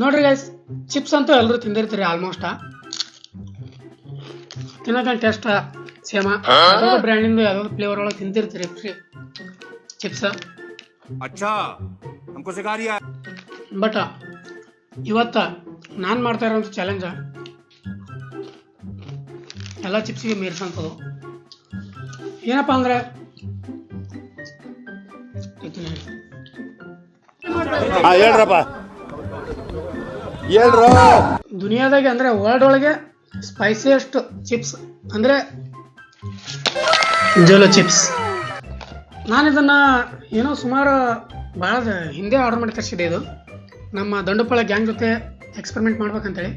ನೋಡ್ರಿ guys, chips ಅಂತೂ ಎಲ್ಲರೂ ತಿಂದಿರ್ತೀರಿ ಆಲ್ಮೋಸ್ಟ್. ತಿನ್ನೋಕೆ ಟೇಸ್ಟ್ ಸೇಮ, ಯಾವುದೋ ಬ್ರ್ಯಾಂಡಿಂದ ಯಾವುದೋ ಫ್ಲೇವರ್ ಒಳಗೆ ತಿಂತಿರ್ತೀರಿ ಚಿಪ್ಸ್. ಬಟ್ ಇವತ್ತ ನಾನು ಮಾಡ್ತಾ ಇರೋಂಥ ಚಾಲೆಂಜ್ ಎಲ್ಲ ಚಿಪ್ಸಿಗೆ ಮೀರಿಸಂಥದ್ದು. ಏನಪ್ಪಾ ಅಂದ್ರೆ ದುನಿಯಾದಾಗೆ ಅಂದ್ರೆ ವರ್ಲ್ಡ್ ಒಳಗೆ ಸ್ಪೈಸಿಯೆಸ್ಟ್ ಚಿಪ್ಸ್ ಅಂದ್ರೆ ಜೋಲೋ ಚಿಪ್ಸ್. ನಾನು ಇದನ್ನ ಏನೋ ಸುಮಾರು ಭಾಳ ಹಿಂದೆ ಆರ್ಡರ್ ಮಾಡಿ ತರಿಸಿದೆ. ಇದು ನಮ್ಮ ದಂಡುಪಾಳ್ಯ ಗ್ಯಾಂಗ್ ಜೊತೆ ಎಕ್ಸ್ಪೆರಿಮೆಂಟ್ ಮಾಡ್ಬೇಕಂತೇಳಿ.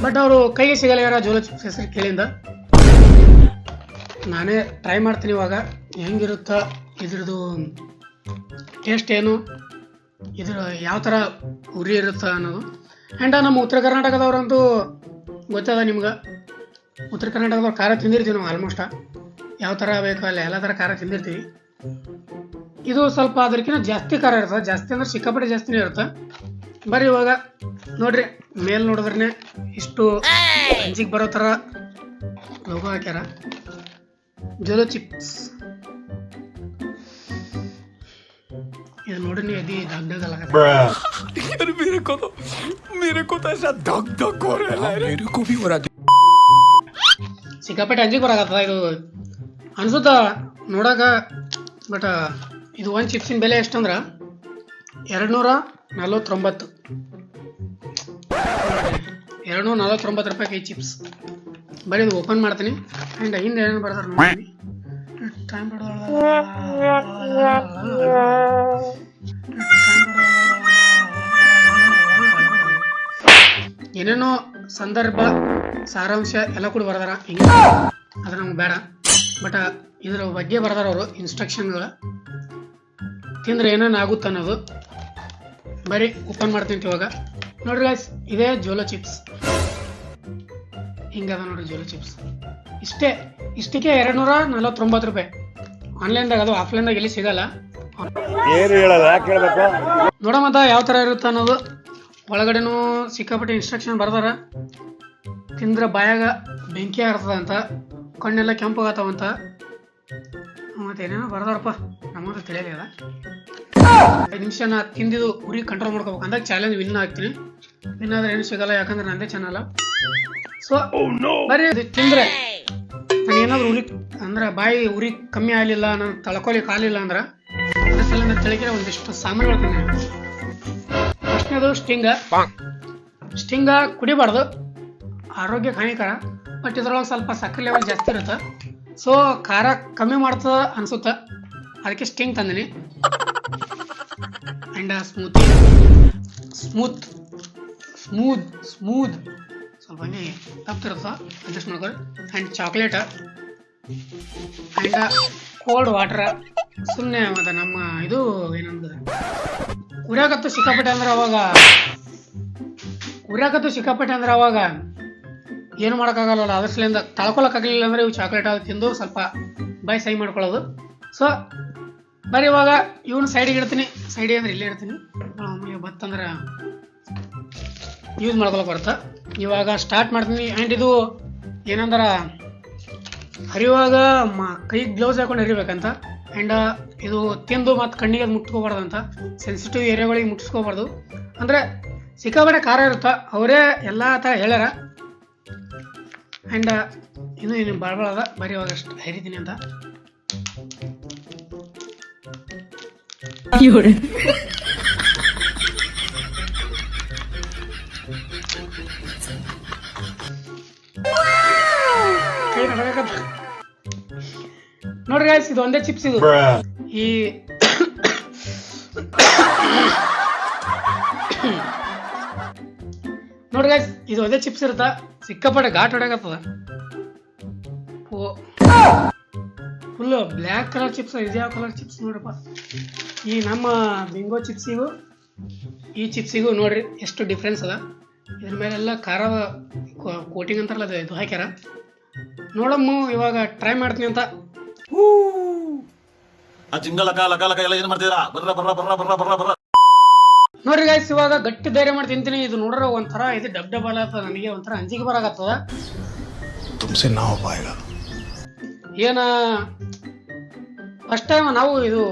ಬಟ್ ಅವರು ಕೈಗೆ ಸಿಗಲ್ಲ ಜೋಲೋ ಚಿಪ್ಸ್ ಹೆಸರು ಕೇಳಿಂದ. ನಾನೇ ಟ್ರೈ ಮಾಡ್ತೀನಿ ಇವಾಗ ಹೆಂಗಿರುತ್ತಾ, ಇದ್ರದ್ದು ಟೇಸ್ಟ್ ಏನು, ಇದ್ರ ಯಾವ ಥರ ಉರಿ ಇರುತ್ತಾ ಅನ್ನೋದು. ಆ್ಯಂಡ್ ನಮ್ಮ ಉತ್ತರ ಕರ್ನಾಟಕದವ್ರಂತೂ ಗೊತ್ತದ ನಿಮ್ಗೆ, ಉತ್ತರ ಕರ್ನಾಟಕದವ್ರು ಖಾರ ತಿಂದಿರ್ತೀವಿ ನಾವು ಆಲ್ಮೋಸ್ಟ್. ಯಾವ ಥರ ಬೇಕು ಅಲ್ಲ ಎಲ್ಲ ಥರ ಖಾರ ತಿಂದಿರ್ತೀವಿ. ಇದು ಸ್ವಲ್ಪ ಅದಕ್ಕಿಂತ ಜಾಸ್ತಿ ಖಾರ ಇರ್ತದೆ, ಜಾಸ್ತಿ ಅಂದ್ರೆ ಸಿಕ್ಕಾಪಟ್ಟೆ ಜಾಸ್ತಿನೇ ಇರುತ್ತೆ. ಬರ್ರಿ ಇವಾಗ ನೋಡ್ರಿ, ಮೇಲ್ ನೋಡಿದ್ರೆ ಇಷ್ಟು ಅಂಜಿಗೆ ಬರೋ ಥರ ಲೋಗೋ ಹಾಕ್ಯಾರ, ಜೋಲೋ ಚಿಪ್ಸ್. ಇದು ನೋಡಿ ನೀವು ಎದಿ ದಗ್ ದಗ್ ಅಲ್ಲ. ಸಿಕ್ಕಾಪಟ್ಟೆ ಅಂಜಿಗೆ ಬರಾಕತ್ತದ ಇದು ಅನ್ಸುತ್ತ ನೋಡಾಕ. ಬಟ್ ಇದು ಒಂದು ಚಿಪ್ಸಿನ ಬೆಲೆ ಎಷ್ಟಂದ್ರೆ 249. 249 ರೂಪಾಯಿ ಈ ಚಿಪ್ಸ್. ಬರೀ ಇದು ಓಪನ್ ಮಾಡ್ತೀನಿ ಆ್ಯಂಡ್ ಹಿಂದೆ ಏನೇನು ಬರ್ತಾರೆ ನೋಡಿ. ಏನೇನೋ ಸಂದರ್ಭ ಸಾರಾಂಶ ಎಲ್ಲ ಕೂಡ ಬರ್ದಾರ ಹಿಂಗೆ, ಅದು ನಮ್ಗೆ ಬೇಡ. ಬಟ್ ಇದ್ರ ಬಗ್ಗೆ ಬರ್ದಾರ ಅವರು ಇನ್ಸ್ಟ್ರಕ್ಷನ್ಗಳು, ತಿಂದ್ರೆ ಏನೇನು ಆಗುತ್ತೆ ಅನ್ನೋದು. ಬರೀ ಓಪನ್ ಮಾಡ್ತೀನಿ ಇವಾಗ. ನೋಡ್ರಿ ಗೈಸ್, ಇದೇ ಜೋಲೋ ಚಿಪ್ಸ್. ಹಿಂಗದ ನೋಡ್ರಿ ಜೋಲೋ ಚಿಪ್ಸ್. ಇಷ್ಟಕ್ಕೆ 249 ರೂಪಾಯಿ ಆನ್ಲೈನ್ದಾಗ. ಅದು ಆಫ್ಲೈನ್ದಾಗ ಎಲ್ಲಿ ಸಿಗಲ್ಲ. ನೋಡಮಂತ ಯಾವ ಥರ ಇರುತ್ತೆ ಅನ್ನೋದು. ಒಳಗಡೆನೂ ಸಿಕ್ಕಾಪಟ್ಟೆ ಇನ್ಸ್ಟ್ರಕ್ಷನ್ ಬರ್ದಾರ. ತಿಂದ್ರೆ ಬಾಯಾಗ ಬೆಂಕಿ ಆರ್ತದಂತ, ಕಣ್ಣೆಲ್ಲ ಕೆಂಪಾಗತ್ತವಂತ, ಮತ್ತೇನೇನೋ ಬರ್ದಾರಪ್ಪ, ನಮ್ಮದು ತಿಳಿಯಲಿಲ್ಲ. 5 ನಿಮಿಷ ನಾ ತಿಂದಿದ್ದು ಉರಿ ಕಂಟ್ರೋಲ್ ಮಾಡ್ಕೋಬೇಕು ಅಂದಾಗ ಚಾಲೆಂಜ್ ವಿನ್ ಆಗ್ತೀನಿ. ವಿನ್ ಆದ್ರೆ ಏನು ಸಿಗಲ್ಲ, ಯಾಕಂದ್ರೆ ನಂದೇ ಚಾನಲ್. ಸೊ ಬರೀ ಅದು ತಿಂದ್ರೆ ನಾನು ಏನಾದ್ರು ಉರಿ ಅಂದ್ರೆ ಬಾಯಿ ಉರಿ ಕಮ್ಮಿ ಆಗಲಿಲ್ಲ, ನಾನು ತಳ್ಕೊಲಿಕ್ಕೆ ಆಗಲಿಲ್ಲ ಅಂದ್ರೆ ಅದ್ರ ಸಲ ನಾನು ತಳಿಗೆ ಒಂದಿಷ್ಟು ಸಾಮಾನುಗಳು ತಂದೆ. ಫಸ್ಟ್ನೇದು ಸ್ಟಿಂಗ ಕುಡಿಬಾರ್ದು, ಆರೋಗ್ಯಕ್ಕೆ ಹಾನಿಕರ. ಬಟ್ ಇದ್ರೊಳಗೆ ಸ್ವಲ್ಪ ಸಕ್ಕರೆ ಲೆವೆಲ್ ಜಾಸ್ತಿ ಇರುತ್ತೆ, ಸೊ ಖಾರ ಕಮ್ಮಿ ಮಾಡ್ತದ ಅನ್ಸುತ್ತೆ, ಅದಕ್ಕೆ ಸ್ಟಿಂಗ್ ತಂದಿನಿ. ಆ್ಯಂಡ್ ಸ್ಮೂತ್ ಸ್ವಲ್ಪ ಹಂಗೆ ತಪ್ಪಿರುತ್ತೆ, ಅಡ್ಜಸ್ಟ್ ಮಾಡ್ಕೊಳ್ಳಿ. And chocolate and cold water. ಸುಮ್ಮನೆ ಮತ್ತು ನಮ್ಮ ಇದು ಏನಂದ್ರೆ ಉರಿಯಾಕತ್ತು ಸಿಕ್ಕಾಪಟ್ಟೆ ಅಂದ್ರೆ ಅವಾಗ ಏನು ಮಾಡೋಕ್ಕಾಗಲ್ಲ. ಅದ್ರ ಸಲಿಂದ ತಳ್ಕೊಳಕ್ಕಾಗಲಿಲ್ಲ ಅಂದರೆ ಇವು ಚಾಕ್ಲೇಟ್ ಅದು ತಿಂದು ಸ್ವಲ್ಪ ಬಾಯಿ ಸೈ ಮಾಡ್ಕೊಳ್ಳೋದು. ಸೊ ಬರೀ ಇವಾಗ ಇವನು ಸೈಡಿಗೆ ಇಡ್ತೀನಿ. ಸೈಡಿಗೆ ಅಂದ್ರೆ ಇಲ್ಲೇ ಇಡ್ತೀನಿ, ಬತ್ತಂದ್ರೆ ಯೂಸ್ ಮಾಡ್ಕೊಳಕ್ಕೆ ಬರುತ್ತೆ. ಇವಾಗ ಸ್ಟಾರ್ಟ್ ಮಾಡ್ತೀನಿ. ಆ್ಯಂಡ್ ಇದು ಏನಂದ್ರೆ ಹರಿಯುವಾಗ ಕೈಗೆ ಗ್ಲೌಸ್ ಹಾಕೊಂಡು ಹರಿಬೇಕಂತ. ಆ್ಯಂಡ್ ಇದು ತಿಂದು ಮತ್ತು ಕಣ್ಣಿಗೆ ಅದು ಮುಟ್ಕೋಬಾರ್ದಂತ, ಸೆನ್ಸಿಟಿವ್ ಏರಿಯಾಗಳಿಗೆ ಮುಟ್ಟಿಸ್ಕೋಬಾರ್ದು. ಅಂದರೆ ಸಿಕ್ಕಾಪಟ್ಟೆ ಖಾರ ಇರುತ್ತೆ, ಅವರೇ ಎಲ್ಲ ಥರ ಹೇಳ್ಯಾರ. ಆ್ಯಂಡ್ ಇನ್ನೂ ಭಾಳ ಅದ. ಬರೀ ಇವಾಗ ಅಷ್ಟು ಹರಿತೀನಿ ಅಂತ. ನೋಡ್ರಿ ಗೈಸ್, ಇದು ಒಂದೇ ಚಿಪ್ಸ್. ಇದು ಈ ನೋಡ್ರಿ ಗೈಸ್, ಇದು ಒಂದೇ ಚಿಪ್ಸ್ ಇರುತ್ತ, ಸಿಕ್ಕಾಪಟ್ಟೆ ಘಾಟ್ ಹೊಡ್ಯಾಕತ್ತದ. Full black colour chips. ಇದು ಯಾವ ಕಲರ್ ಚಿಪ್ಸ್ ನೋಡ್ರಪ್ಪ. ಈ ನಮ್ಮ ಬಿಂಗೋ ಚಿಪ್ಸಿಗೂ ಈ ಚಿಪ್ಸಿಗೂ ನೋಡ್ರಿ ಎಷ್ಟು ಡಿಫ್ರೆನ್ಸ್ ಅದ. ಇದ್ರ ಮೇಲೆಲ್ಲ ಖಾರದ ಕೋಟಿಂಗ್ ಅಂತಾರಲ್ಲ, ಇದು ಹಾಕ್ಯಾರ. ನೋಡಮ್ಮ ಇವಾಗ ಟ್ರೈ ಮಾಡ್ತೀನಿ ಅಂತ. ಜಿಂಗ ಲಕ ಲಕ ಲಕ ಎಲ್ಲ ಏನ್ ಮಾಡ್ತೀರಾ? ಬರ್ರ ಬರ್ರ ಬರ್ರ ಬರ್ರ ಬರ್ರ ಬರ್ರ. ನೋಡ್ರಿ ಗಾಯ್ಸ್, ಇವಾಗ ಗಟ್ಟಿ ಧೈರ್ಯ ಮಾಡಿ ತಿಂತೀನಿ. ಇದು ನೋಡ್ರ ಒಂಥರ ಇದು ಡಬ್ ಡಬ್ ಅಲ್ಲ, ನನಗೆ ಒಂಥರ ಅಂಜಿಕೆ ಬರಾಕತ್ತದ. ಏನ ಫಸ್ಟ್ ಟೈಮ್ ನಾವು ಇದು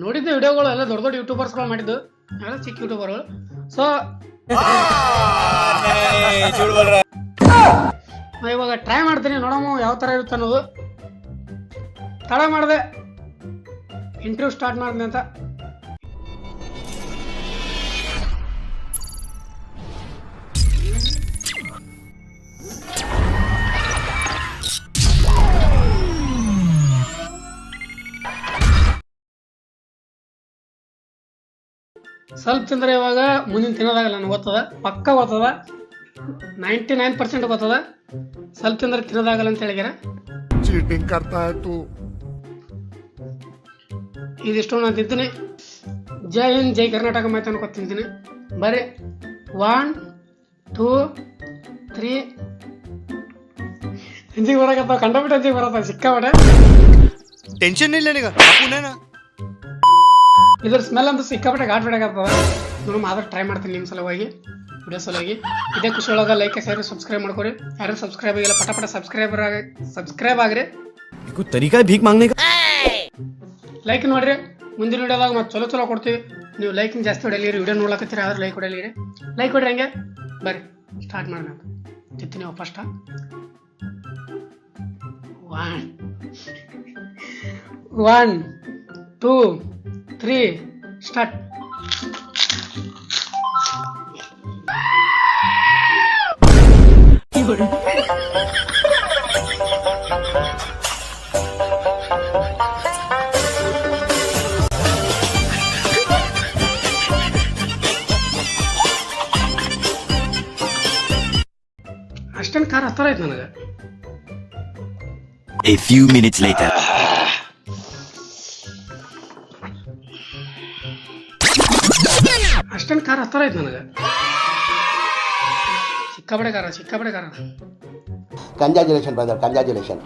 ನೋಡಿದ್ದು ವಿಡಿಯೋಗಳು ಎಲ್ಲ ದೊಡ್ಡ ದೊಡ್ಡ ಯೂಟ್ಯೂಬರ್ಸ್ಗಳು ಮಾಡಿದ್ದು, ಎಲ್ಲ ಚಿಕ್ಕ ಯೂಟ್ಯೂಬರ್ಗಳು. ಸೊ ಇವಾಗ ಟ್ರೈ ಮಾಡ್ತೀನಿ, ನೋಡಮ್ಮ ಯಾವ ಥರ ಇರುತ್ತೆ ಅನ್ನೋದು. ತಡ ಮಾಡಿದೆ ಇಂಟರ್ವ್ಯೂ ಸ್ಟಾರ್ಟ್ ಮಾಡಿದೆ ಅಂತ. ಸ್ವಲ್ಪ ತಿಂದರೆ ಇವಾಗ ಮುಂದಿನ ತಿನ್ನೋದಾಗಲ್ಲ, ನನಗೆ ಗೊತ್ತದ, ಪಕ್ಕ ಗೊತ್ತದ, 99% ಗೊತ್ತದ. ಸ್ವಲ್ಪ ತಿಂದ್ರೆ ತಿನ್ನೋದಾಗಲ್ಲ ಅಂತ ಹೇಳಿಗ್ಯಾರ. ಚೀಟಿಂಗ್ ಕರ್ತಾ ಇತ್ತು. ಇದಿಷ್ಟು ನಾನು ತಿಂತೀನಿ. ಜೈ ಹಿಂದ್, ಜೈ ಕರ್ನಾಟಕ ಮಾತು ಅನ್ಕೊತ ತಿಂತೀನಿ. ಬರ್ರಿ 1 2 3 ಅಂಜಿಗೆ ಬರಕತ್ತ, ಕಂಡಬಿಟ್ಟು ಅಂಜಿಗೆ ಬರತ್ತ, ಸಿಕ್ಕಾಬಿಟ್ಟೆ. ಟೆನ್ಷನ್ ಇಲ್ಲ ನಿಗ ಇದ್ರ ಸ್ಮೆಲ್ ಅಂತೂ ಸಿಕ್ಕಾಬಿಟ್ಟೆ ಘಾಟ್ ಬಿಡಕತ್ತದ. ನಾನು ಆದ್ರೆ ಟ್ರೈ ಮಾಡ್ತೀನಿ ನಿಮ್ಮ ಸಲುವಾಗಿ, ವಿಡಿಯೋ ಸಲುವಾಗಿ. ಇದೇ ಖುಷಿ ಒಳಗೆ ಲೈಕ್ ಶೇರ್ ಸಬ್ಸ್ಕ್ರೈಬ್ ಮಾಡ್ಕೊರಿ. ಯಾರು ಸಬ್ಸ್ಕ್ರೈಬ್ ಆಗಿಲ್ಲ ಪಟ ಪಟ ಸಬ್ಸ್ಕ್ರೈಬ್ ಆಗ್ರಿ. ತರೀಕಾ ಭೀಕ್ ಮಾಂಗ್ನೆ ಲೈಕ್ ನೋಡ್ರಿ. ಮುಂದಿನ ವಿಡಿಯೋದಾಗ ಮತ್ತೆ ಚಲೋ ಚಲೋ ಕೊಡ್ತೀವಿ. ನೀವು ಲೈಕಿಂಗ್ ಜಾಸ್ತಿ ಹೊಡೆಯಲಿರಿ, ವಿಡಿಯೋ ನೋಡ್ಲಕತ್ತೀರಿ, ಆದ್ರೆ ಲೈಕ್ ಹೊಡೆಯಲಿರಿ. ಲೈಕ್ ಹೊಡ್ರಿ. ಹಂಗೆ ಬರ್ರಿ ಸ್ಟಾರ್ಟ್ ಮಾಡೋಣ. ತಿಂತೀನಿ ಫಸ್ಟ್. 1 2 3 ಸ್ಟಾರ್ಟ್. ಅಷ್ಟೊಂದು ಖಾರ ಹತ್ತರ ಆಯ್ತು ನನಗೆ. A few minutes later. ಅಷ್ಟೊಂದು ಖಾರ ಹತ್ತರ ಆಯ್ತು ನನಗೆ. ಸಿಕ್ಕಾಪಡೆ ಖಾರ. Congratulations, brother. Congratulations.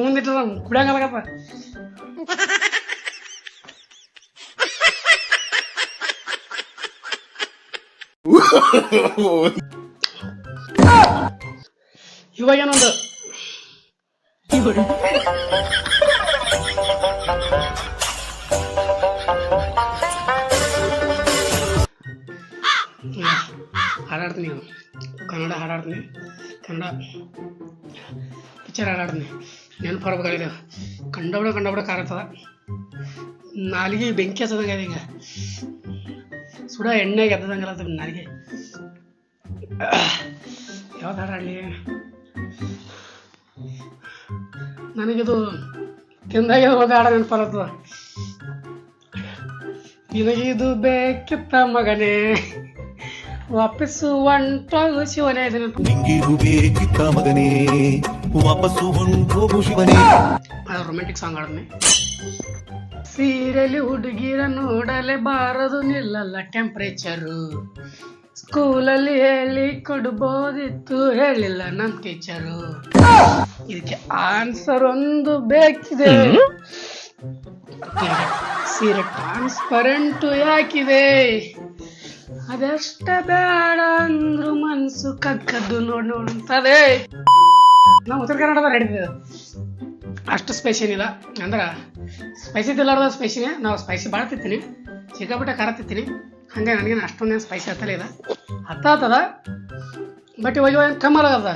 ಮುಂದಿಟ್ಟ ಕುಡಿಯಂಗಲ್ಲಪ್ಪ. ಇವಾಗೇನೊಂದು ಹಾಡಾಡ್ತೀನಿ, ಕನ್ನಡ ಹಾಡಾಡ್ತೀನಿ, ಕನ್ನಡ ಪಿಕ್ಚರ್ ಹಾಡಾಡ್ತೀನಿ. ನೆನಪು ಬರ್ಬೇಕಾಗಿದೆ. ಕಂಡಬಿಡ ಖಾರ ಹತ್ತದ, ನಾಲಿಗೆ ಬೆಂಕಿ ಹತ್ತದಂಗೆ ಹಿಂಗೆ ಸುಡ ಎಣ್ಣೆಗೆ ಎದ್ದದಂಗಲ್ಲ ನಾಲಿಗೆ. ಯಾವ್ದು ಹಾಡಾಡಲಿ? ನನಗಿದು ತಿಂದಾಗ ಒಂದು ಹಾಡ ನೆನಪಲ್ಲತ್ತದ. ನಿನಗಿದು ಬೇಕಿತ್ತ ಮಗನೇ, ವಾಪಸ್ಸು ಹೊಂಟೋಗು ಶಿವನೇ. ಬೇಕಿತ್ತ ಮಗನೇ, ವಾಪಸ್ಸು ಹೊಂಟೋಗು ಶಿವನೇ. Romantic song ಹಾಡದ್ನಿ. ಸೀರೆಲಿ ಹುಡುಗಿರ ನೋಡಲೇ ಬಾರದು, ನಿಲ್ಲಲ್ಲ ಟೆಂಪ್ರೇಚರು. ಸ್ಕೂಲಲ್ಲಿ ಹೇಳಿ ಕೊಡ್ಬೋದಿತ್ತು, ಹೇಳಿಲ್ಲ ನಮ್ ಟೀಚರು. ಇದಕ್ಕೆ ಆನ್ಸರ್ ಒಂದು ಬೇಕಿದೆ. ಸೀರೆ ಟ್ರಾನ್ಸ್ಪರೆಂಟು ಯಾಕಿದೆ? ಅದೆಷ್ಟ ಬೇಡ ಅಂದ್ರು ಮನ್ಸು ಕದ್ದು ನೋಡುತ್ತದೆ. ನಾವು ಉತ್ತರ ಕನ್ನಡದ ನಡೀತಿದೆ. ಅಷ್ಟು ಸ್ಪೈಸಿ ಏನಿಲ್ಲ, ಅಂದ್ರೆ ಸ್ಪೈಸಿ ತಿಲ್ಲಾರ್ದ ಸ್ಪೈಸಿನೇ. ನಾವು ಸ್ಪೈಸಿ ಭಾಳ ತಿಂತೀನಿ, ಸಿಕ್ಕಾಪಟ್ಟೆ ಖಾರ ತಿಂತೀನಿ. ಹಂಗೆ ನನಗೇನು ಅಷ್ಟೊಂದೇನು ಸ್ಪೈಸಿ ಹತ್ತಲೇ ಇಲ್ಲ, ಹತ್ತದ. ಬಟ್ ಇವಾಗ ಕಮ್ಮದ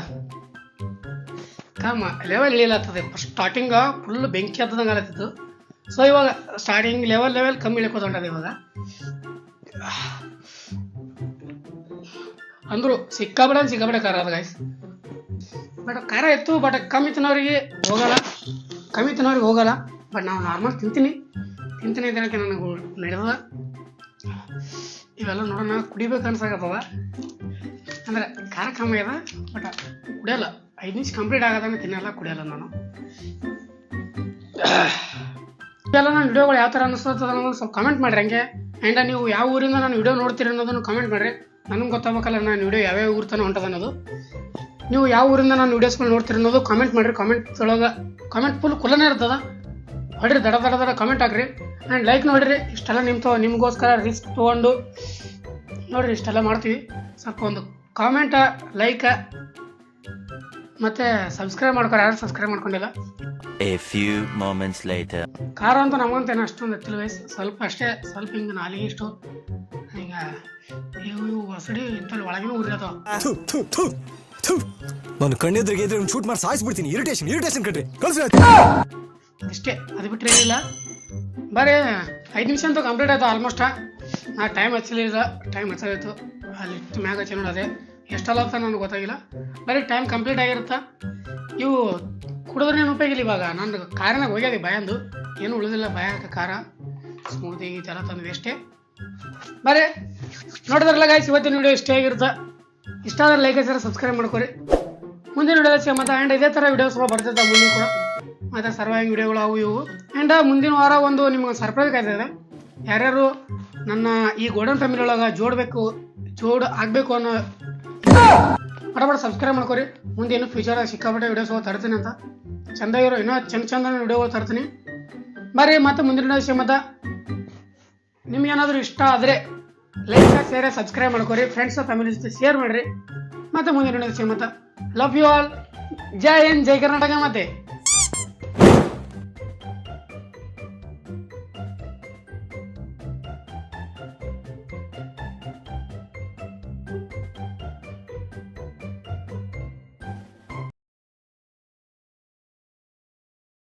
ಕಮ್ಮ ಲೆವೆಲ್ ಇಳಿಲತ್ತದ. ಸ್ಟಾರ್ಟಿಂಗ್ ಫುಲ್ ಬೆಂಕಿ ಹತ್ತದಂಗೆ ಆಗತ್ತಿತ್ತು. ಸೊ ಇವಾಗ ಸ್ಟಾರ್ಟಿಂಗ್ ಲೆವೆಲ್ ಕಮ್ಮಿ ಇಳ್ಕೋದೊಂಡದ ಇವಾಗ. ಅಂದ್ರು ಸಿಕ್ಕಾಪಟ್ಟೆ ಖಾರ ಅದ ಗಾಯ್ಸ್. ಬಟ್ ಖಾರ ಇತ್ತು, ಬಟ್ ಕಮ್ಮಿ ತಿನ್ನೋರಿಗೆ ಹೋಗಲ್ಲ. ಬಟ್ ನಾವು ನಾರ್ಮಲ್ ತಿಂತೀನಿ ದಿನಕ್ಕೆ ನನಗೆ ನಡೆದ. ಇವೆಲ್ಲ ನೋಡೋಣ, ಕುಡಿಬೇಕು ಅನ್ಸಾಗತ್ತದ. ಅಂದರೆ ಖಾರ ಕಮ್ಮಿ ಅದ, ಬಟ್ ಕುಡಿಯಲ್ಲ. 5 ನಿಮಿಷ ಕಂಪ್ಲೀಟ್ ಆಗೋದಂಗೆ ತಿನ್ನಲ್ಲ, ಕುಡಿಯಲ್ಲ ನಾನು. ಇವೆಲ್ಲ ನನ್ನ ವಿಡಿಯೋಗಳು ಯಾವ ಥರ ಅನ್ನಿಸ್ತದ ಅನ್ನೋದು ಸ್ವಲ್ಪ ಕಮೆಂಟ್ ಮಾಡಿರಿ ಹಂಗೆ. ಆ್ಯಂಡ್ ನೀವು ಯಾವ ಊರಿಂದ ನಾನು ವಿಡಿಯೋ ನೋಡ್ತೀರಿ ಅನ್ನೋದನ್ನು ಕಮೆಂಟ್ ಮಾಡಿರಿ. ನನಗೆ ಗೊತ್ತಾಗಬೇಕಲ್ಲ ನಾನು ವಿಡಿಯೋ ಯಾವ್ಯಾವ ಊರು ತನಕ ಹೊಂಟದ ಅನ್ನೋದು. ನೀವು ಯಾವ ಊರಿಂದ ನಾನು ವೀಡಿಯೋಸ್ಗಳು ನೋಡ್ತೀರಿ ಅನ್ನೋದು ಕಾಮೆಂಟ್ ಮಾಡಿರಿ. ಕಾಮೆಂಟ್ ಫುಲ್ ಕುಲನೇ ಇರ್ತದ. ಹೊಡ್ರಿ, ದಡ ಕಾಮೆಂಟ್ ಹಾಕ್ರಿ ಆ್ಯಂಡ್ ಲೈಕ್ ನೋಡಿರಿ. ಇಷ್ಟೆಲ್ಲ ನಿಮಗೋಸ್ಕರ ರಿಸ್ಕ್ ತೊಗೊಂಡು ನೋಡಿರಿ ಇಷ್ಟೆಲ್ಲ ಮಾಡ್ತೀವಿ. ಸ್ವಲ್ಪ ಒಂದು ಕಾಮೆಂಟ, ಲೈಕ ಮತ್ತು ಸಬ್ಸ್ಕ್ರೈಬ್ ಮಾಡ್ಕೊರಿ. ಯಾರು ಸಬ್ಸ್ಕ್ರೈಬ್ ಮಾಡ್ಕೊಂಡಿಲ್ಲ. A few moments later. ಖಾರ ಅಂತ ನಮಗಂತೇನು ಅಷ್ಟೊಂದು ಎತ್ತಿಲ್ಲ ವಯಸ್, ಸ್ವಲ್ಪ ಅಷ್ಟೇ. ಸ್ವಲ್ಪ ಹಿಂಗೆ ನಾಲಿಗೆ ಇಷ್ಟು ಈಗ ಇವು ಹೊಸಡಿ ಇಂಥಲ್ಲಿ ಒಳಗಿನ ಊರಿ ಅದಾವ. ನಾನು ಕಣ್ಣೆದ್ರಿಗೆ ಇದ್ರೆ ಶೂಟ್ ಮಾಡಿ ಸಾಯಿಸ್ಬಿಡ್ತೀನಿ. ಇರಿಟೇಷನ್ ಕಟ್ರಿ ಕಳ್ಸಿ. ಇಷ್ಟೇ, ಅದು ಬಿಟ್ಟರೆ ಏನಿಲ್ಲ. ಬರೀ 5 ನಿಮಿಷ ಅಂತೂ ಕಂಪ್ಲೀಟ್ ಆಯ್ತು ಆಲ್ಮೋಸ್ಟ್. ನಾ ಟೈಮ್ ಹಚ್ಚಲಿಲ್ಲ, ಟೈಮ್ ಹಚ್ಚೋದಿತ್ತು ಅಲ್ಲಿ ಮ್ಯಾಗ ಹಚ್ಚಿ ನೋಡೋದೆ. ಎಷ್ಟಲ್ಲ ಅಂತ ನನಗೆ ಗೊತ್ತಾಗಿಲ್ಲ. ಬರೀ ಟೈಮ್ ಕಂಪ್ಲೀಟ್ ಆಗಿರುತ್ತೆ. ಇವು ಕುಡಿದ್ರೆ ಏನು ಉಪಯೋಗಿಲ್ಲ. ಇವಾಗ ನಾನು ಕಾರಿನಾಗ ಹೋಗ್ಯದೆ ಬಾಯಂದು, ಏನು ಉಳಿದಿಲ್ಲ ಬಾಯಕ್ಕೆ. ಖಾರ ಸ್ಮೂತಿ ಇದೆಲ್ಲ ತಂದಿದೆ ಅಷ್ಟೇ. ಬರೀ ನೋಡಿದ್ರಲ್ಲ ಗಾಯ್ಸ್, ಇವತ್ತಿನ ವಿಡಿಯೋ ಇಷ್ಟೇ ಆಗಿರುತ್ತೆ. ಇಷ್ಟ ಆದರೆ ಲೈಕ್ ಹಚ್ಚಿದ್ರೆ ಸಬ್ಸ್ಕ್ರೈಬ್ ಮಾಡ್ಕೊರಿ. ಮುಂದಿನ ವಿಡಿಯೋ ಮತ್ತು ಆ್ಯಂಡ್ ಇದೇ ಥರ ವಿಡಿಯೋಸ್ ಬರ್ತಿದ್ದ ಮುಂದೆ ಕೂಡ, ಮತ್ತು ಸರ್ವೈವಿಂಗ್ ವಿಡಿಯೋಗಳು ಅವು ಇವು. ಆ್ಯಂಡ್ ಮುಂದಿನ ವಾರ ಒಂದು ನಿಮ್ಗೆ ಸರ್ಪ್ರೈಸ್ ಕಾಯ್ತದೆ. ಯಾರ್ಯಾರು ನನ್ನ ಈ ಗೋಲ್ಡನ್ ಫ್ಯಾಮಿಲಿ ಒಳಗೆ ಜೋಡ್ ಆಗಬೇಕು ಅನ್ನೋ ಬಡ ಸಬ್ಸ್ಕ್ರೈಬ್ ಮಾಡ್ಕೊರಿ. ಮುಂದೆ ಏನು ಫ್ಯೂಚರ್ ಸಿಕ್ಕಾಪಟ್ಟೆ ವಿಡಿಯೋಸ್ಗಳು ತರ್ತೀನಿ ಅಂತ, ಚಂದಾಗಿರೋ ಇನ್ನೂ ಚಂದ ವಿಡಿಯೋಗಳು ತರ್ತೀನಿ. ಬರ್ರಿ, ಮತ್ತು ಮುಂದಿನ ವಿಷಯ. ಮತ್ತು ನಿಮ್ಗೇನಾದರೂ ಇಷ್ಟ ಆದರೆ ಲೈಕ್ ಶೇರ್ ಸಬ್ಸ್ಕ್ರೈಬ್ ಮಾಡ್ಕೊರಿ. ಫ್ರೆಂಡ್ಸ್ ಫ್ಯಾಮಿಲಿ ಜೊತೆ ಶೇರ್ ಮಾಡಿರಿ. ಮತ್ತು ಮುಂದಿನ ವಿಷಯ. ಮತ್ತು ಲವ್ ಯು ಆಲ್. ಜೈ ಹಿಂದ್, ಜೈ ಕರ್ನಾಟಕ. ಮತ್ತೆ